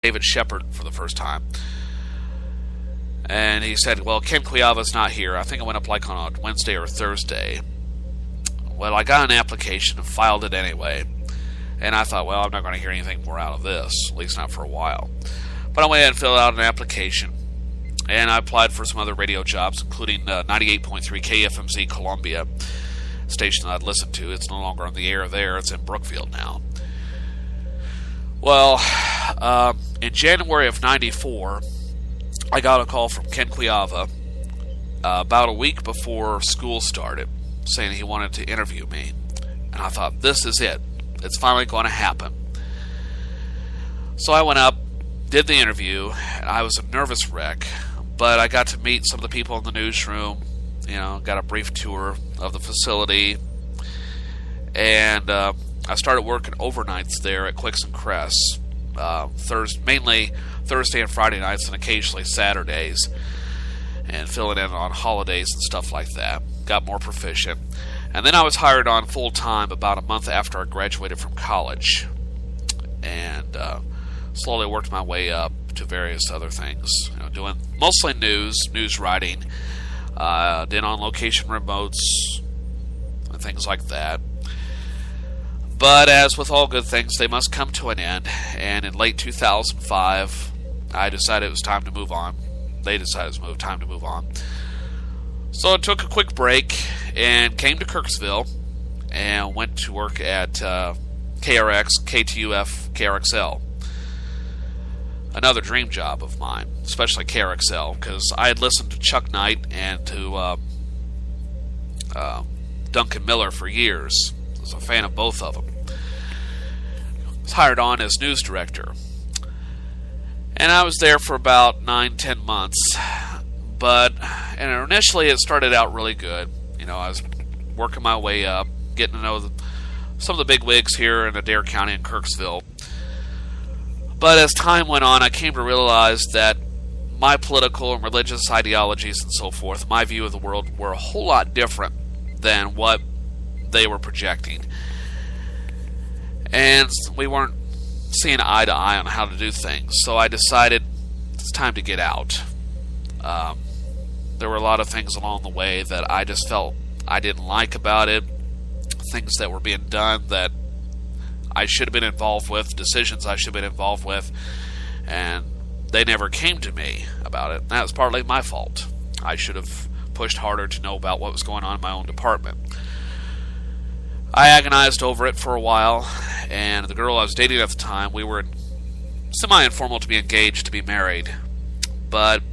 David Shepard for the first time. And he said, well, Ken Quiava's not here. I think I went up like on a Wednesday or Thursday. Well, I got an application and filed it anyway. And I thought, well, I'm not going to hear anything more out of this, at least not for a while. But I went ahead and filled out an application. And I applied for some other radio jobs, including 98.3 KFMZ Columbia, station that I'd listened to. It's no longer on the air there. It's in Brookfield now. Well, in January of 94, I got a call from Ken Quiava about a week before school started, saying he wanted to interview me. And I thought, this is it. It's finally going to happen. So I went up, did the interview, and I was a nervous wreck. But I got to meet some of the people in the newsroom, got a brief tour of the facility. And I started working overnights there at Quicks and Cress, mainly Thursday and Friday nights and occasionally Saturdays, and filling in on holidays and stuff like that. Got more proficient. And then I was hired on full-time about a month after I graduated from college, and slowly worked my way up to various other things, doing mostly news writing, did on-location remotes, and things like that. But as with all good things, they must come to an end, and in late 2005, I decided it was time to move on. They decided it was time to move on. So I took a quick break and came to Kirksville and went to work at KRX, KTUF, KRXL. Another dream job of mine, especially KRXL, because I had listened to Chuck Knight and to Duncan Miller for years. I was a fan of both of them. I was hired on as news director. And I was there for about 9-10 months. And initially it started out really good. I was working my way up, getting to know some of the big wigs here in Adair County and Kirksville. But as time went on, I came to realize that my political and religious ideologies and so forth, my view of the world, were a whole lot different than what they were projecting. And we weren't seeing eye to eye on how to do things. So I decided it's time to get out. There were a lot of things along the way that I just felt I didn't like about it. Things that were being done that I should have been involved with, decisions I should have been involved with, and they never came to me about it. That was partly my fault. I should have pushed harder to know about what was going on in my own department. I agonized over it for a while, and the girl I was dating at the time, we were semi-informal to be engaged, to be married. But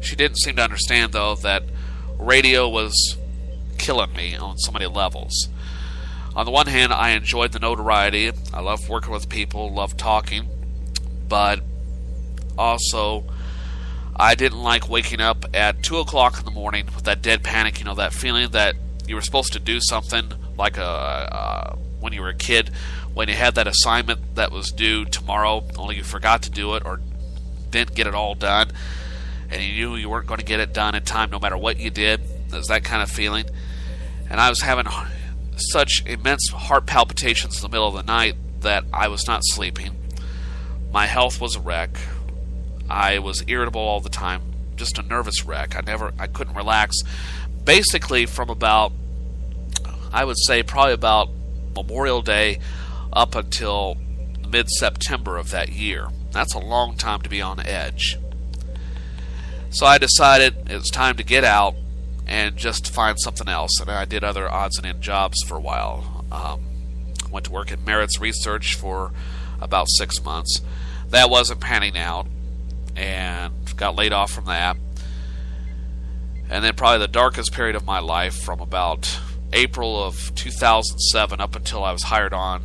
she didn't seem to understand, though, that radio was killing me on so many levels. On the one hand, I enjoyed the notoriety. I loved working with people, loved talking. But also, I didn't like waking up at 2 o'clock in the morning with that dead panic, that feeling that you were supposed to do something like when you were a kid, when you had that assignment that was due tomorrow, only you forgot to do it or didn't get it all done, and you knew you weren't going to get it done in time no matter what you did. It was that kind of feeling. And I was having such immense heart palpitations in the middle of the night that I was not sleeping. My health was a wreck. I was irritable all the time, just a nervous wreck. I couldn't relax. Basically from about, I would say probably about Memorial Day up until mid-September of that year. That's a long time to be on edge. So I decided it was time to get out and just find something else. And I did other odds and end jobs for a while. Went to work in Merritt's Research for about 6 months. That wasn't panning out, and got laid off from that. And then probably the darkest period of my life, from about April of 2007 up until I was hired on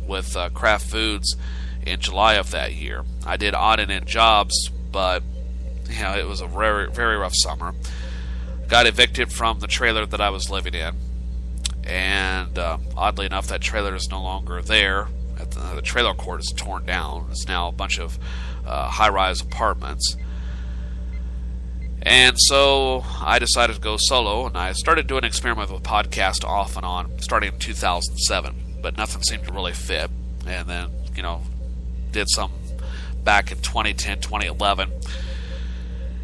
with Kraft Foods in July of that year. I did odd and end jobs, but it was a very, very rough summer. Got evicted from the trailer that I was living in, and oddly enough, that trailer is no longer there. The trailer court is torn down. It's now a bunch of high-rise apartments. And so I decided to go solo, and I started doing an experiment with a podcast off and on, starting in 2007, but nothing seemed to really fit. And then, did some back in 2010, 2011,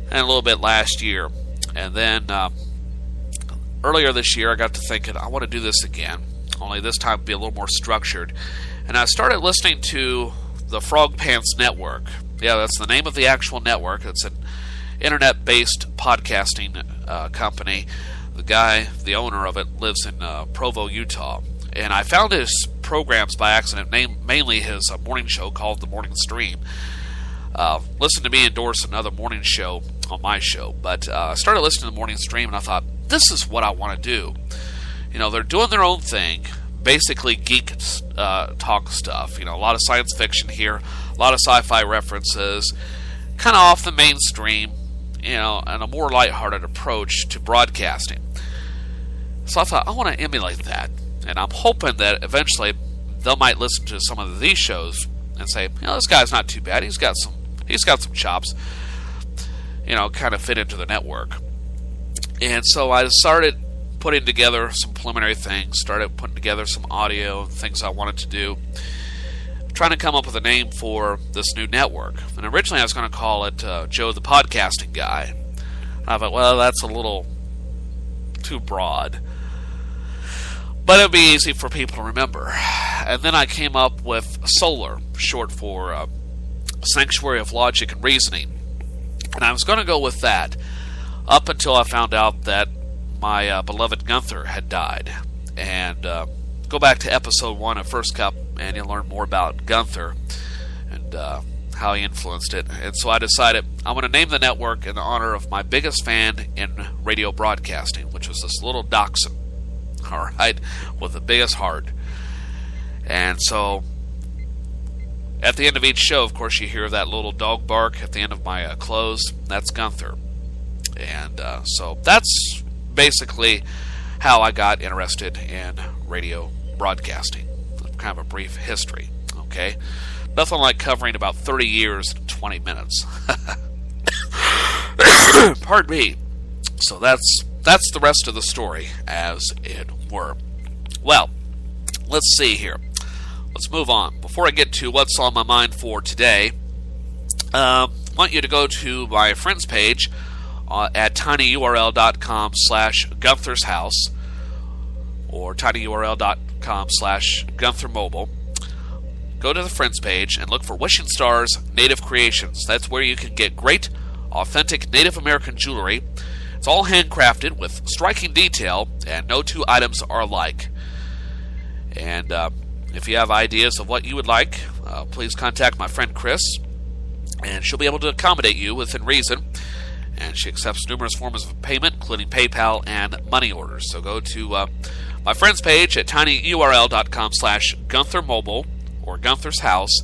and a little bit last year. And then earlier this year, I got to thinking, I want to do this again, only this time be a little more structured. And I started listening to the Frog Pants Network. Yeah, that's the name of the actual network. It's an internet-based podcasting company. The guy, the owner of it, lives in Provo, Utah. And I found his programs by accident, mainly his morning show called The Morning Stream. Listen to me endorse another morning show on my show. But I started listening to The Morning Stream, and I thought, this is what I want to do. You know, they're doing their own thing, basically geek talk stuff. You know, a lot of science fiction here, a lot of sci-fi references, kind of off the mainstream, you know, and a more lighthearted approach to broadcasting. So I thought, I want to emulate that. And I'm hoping that eventually they might listen to some of these shows and say, you know, this guy's not too bad. He's got some chops, you know, kind of fit into the network. And so I started putting together some preliminary things, started putting together some audio and things I wanted to do, trying to come up with a name for this new network. And originally I was going to call it Joe the Podcasting Guy. And I thought, well, that's a little too broad. But it would be easy for people to remember. And then I came up with Solar, short for Sanctuary of Logic and Reasoning. And I was going to go with that up until I found out that my beloved Gunther had died. And go back to episode 1 of First Cup, and you'll learn more about Gunther and how he influenced it. And so I decided I'm going to name the network in the honor of my biggest fan in radio broadcasting, which was this little dachshund. All right, with the biggest heart. And so at the end of each show, of course, you hear that little dog bark at the end of my close. That's Gunther. And so that's basically how I got interested in radio broadcasting. Kind of a brief history, okay? Nothing like covering about 30 years in 20 minutes. Pardon me. So that's the rest of the story, as it were. Well, let's see here. Let's move on. Before I get to what's on my mind for today, I want you to go to my friends page at tinyurl.com/Gunther's House or tinyurl.com/GuntherMobile. Go to the friends page and look for Wishing Stars Native Creations. That's where you can get great, authentic Native American jewelry. It's all handcrafted with striking detail, and no two items are alike. And if you have ideas of what you would like, please contact my friend Chris, and she'll be able to accommodate you within reason. And she accepts numerous forms of payment, including PayPal and money orders. So go to my friend's page at tinyurl.com/GuntherMobile or Gunther's House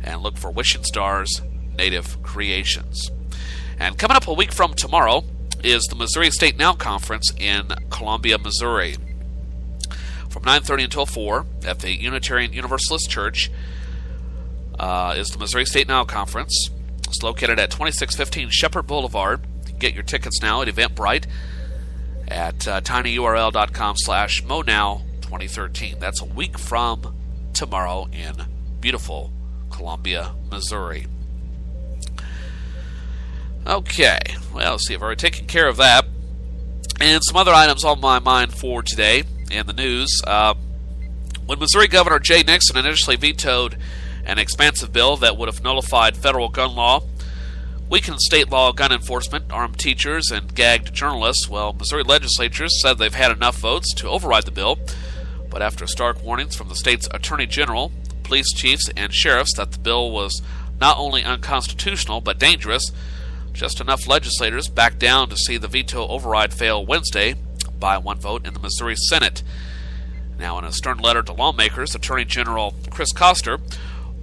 and look for Wishing Stars Native Creations. And coming up a week from tomorrow is the Missouri State Now Conference in Columbia, Missouri. From 9:30 until 4 at the Unitarian Universalist Church is the Missouri State Now Conference. It's located at 2615 Shepherd Boulevard. You can get your tickets now at Eventbrite at tinyurl.com/MoNow2013. That's a week from tomorrow in beautiful Columbia, Missouri. Okay, well, let's see, I've already taken care of that. And some other items on my mind for today in the news. When Missouri Governor Jay Nixon initially vetoed an expansive bill that would have nullified federal gun law, weakened state law gun enforcement, armed teachers, and gagged journalists, well, Missouri legislatures said they've had enough votes to override the bill. But after stark warnings from the state's attorney general, police chiefs, and sheriffs that the bill was not only unconstitutional but dangerous, just enough legislators backed down to see the veto override fail Wednesday by one vote in the Missouri Senate. Now, in a stern letter to lawmakers, Attorney General Chris Koster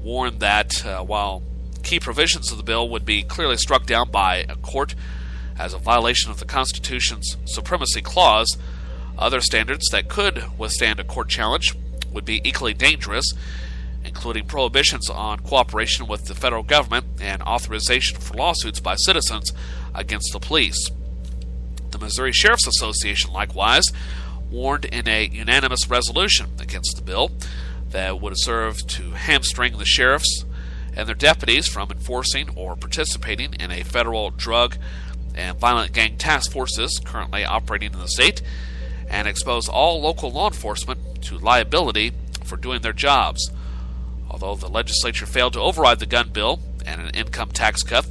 warned that while key provisions of the bill would be clearly struck down by a court as a violation of the Constitution's Supremacy Clause, other standards that could withstand a court challenge would be equally dangerous, including prohibitions on cooperation with the federal government and authorization for lawsuits by citizens against the police. The Missouri Sheriff's Association, likewise, warned in a unanimous resolution against the bill that would serve to hamstring the sheriffs and their deputies from enforcing or participating in a federal drug and violent gang task forces currently operating in the state, and expose all local law enforcement to liability for doing their jobs. Although the legislature failed to override the gun bill and an income tax cut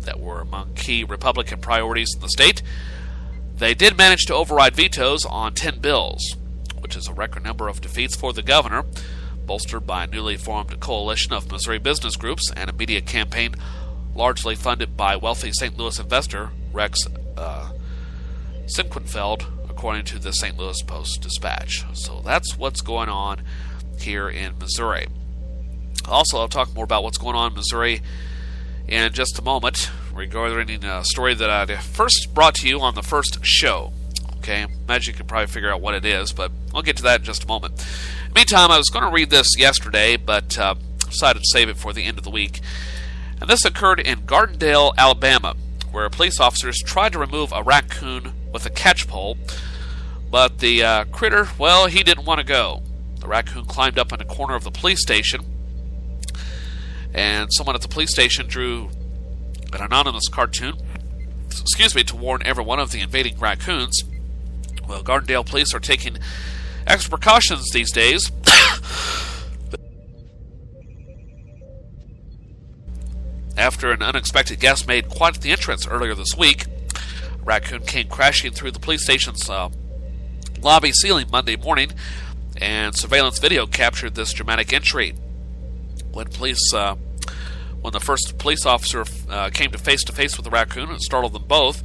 that were among key Republican priorities in the state, they did manage to override vetoes on 10 bills, which is a record number of defeats for the governor, bolstered by a newly formed coalition of Missouri business groups and a media campaign largely funded by wealthy St. Louis investor Rex Sinquenfeld, according to the St. Louis Post-Dispatch. So that's what's going on here in Missouri. Also, I'll talk more about what's going on in Missouri in just a moment, regarding a story that I first brought to you on the first show. Okay, imagine you can probably figure out what it is, but I'll get to that in just a moment. Meantime, I was going to read this yesterday, but decided to save it for the end of the week. And this occurred in Gardendale, Alabama, where police officers tried to remove a raccoon with a catch pole, but the critter, well, he didn't want to go. The raccoon climbed up in a corner of the police station, and someone at the police station drew an anonymous cartoon, to warn everyone of the invading raccoons. Well, Gardendale police are taking extra precautions these days. After an unexpected guest made quite the entrance earlier this week, a raccoon came crashing through the police station's lobby ceiling Monday morning, and surveillance video captured this dramatic entry. When the first police officer came to face with the raccoon and startled them both,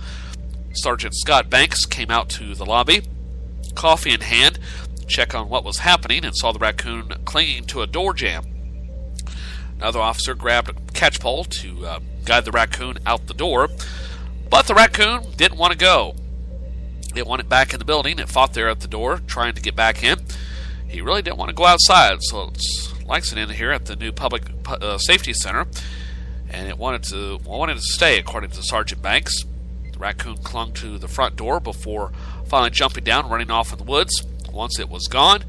Sergeant Scott Banks came out to the lobby, coffee in hand, to check on what was happening, and saw the raccoon clinging to a door jamb. Another officer grabbed a catch pole to guide the raccoon out the door, but the raccoon didn't want to go. It wanted back in the building. It fought there at the door, trying to get back in. He really didn't want to go outside, so it's likes it in here at the new public safety center, and it wanted to stay, according to Sergeant Banks. The raccoon clung to the front door before finally jumping down, running off in the woods. Once it was gone,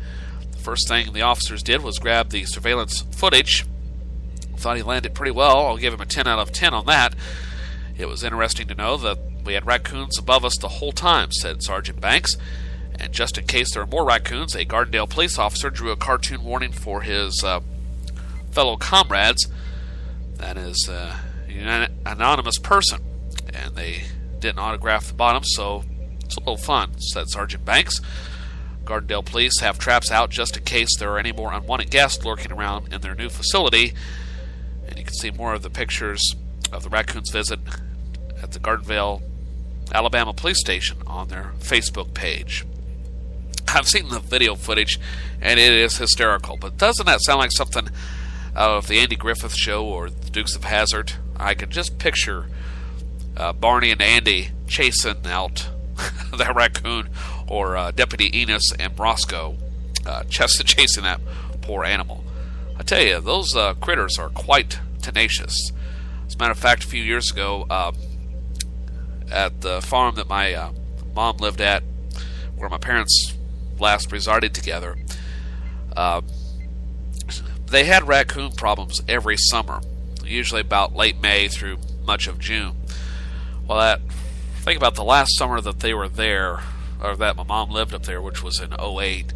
the first thing the officers did was grab the surveillance footage. Thought he landed pretty well. I'll give him a 10 out of 10 on that. It was interesting to know that we had raccoons above us the whole time, said Sergeant Banks. And just in case there are more raccoons, a Gardendale police officer drew a cartoon warning for his fellow comrades. That is an anonymous person. And they didn't autograph the bottom, so it's a little fun, said Sergeant Banks. Gardendale police have traps out just in case there are any more unwanted guests lurking around in their new facility. And you can see more of the pictures of the raccoon's visit at the Gardendale, Alabama police station on their Facebook page. I've seen the video footage, and it is hysterical. But doesn't that sound like something out of the Andy Griffith Show or the Dukes of Hazzard? I can just picture Barney and Andy chasing out that raccoon, or Deputy Enos and Roscoe chasing that poor animal. I tell you, those critters are quite tenacious. As a matter of fact, a few years ago, at the farm that my mom lived at, where my parents last resided together, they had raccoon problems every summer, usually about late May through much of June. Well, think about the last summer that they were there, or that my mom lived up there, which was in 2008.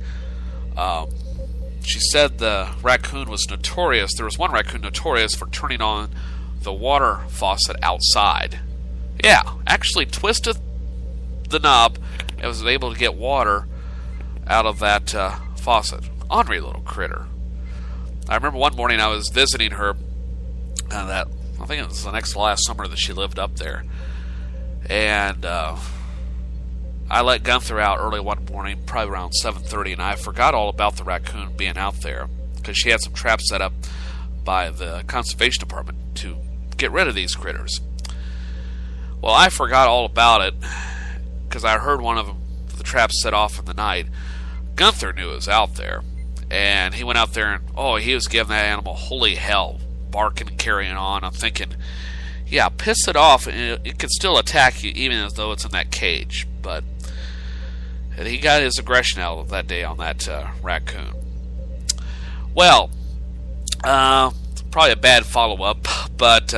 She said the raccoon was notorious. There was one raccoon notorious for turning on the water faucet outside. Yeah, actually twisted the knob and was able to get water out of that faucet. Ornery little critter. I remember one morning I was visiting her, I think it was the next to last summer that she lived up there, and I let Gunther out early one morning, probably around 7:30, and I forgot all about the raccoon being out there because she had some traps set up by the conservation department to get rid of these critters. Well, I forgot all about it because I heard one of them, the traps set off in the night. Gunther knew it was out there, and he went out there and, he was giving that animal holy hell, barking and carrying on. I'm thinking, yeah, piss it off, and it could still attack you even as though it's in that cage. But he got his aggression out of that day on that raccoon. Well, probably a bad follow-up, but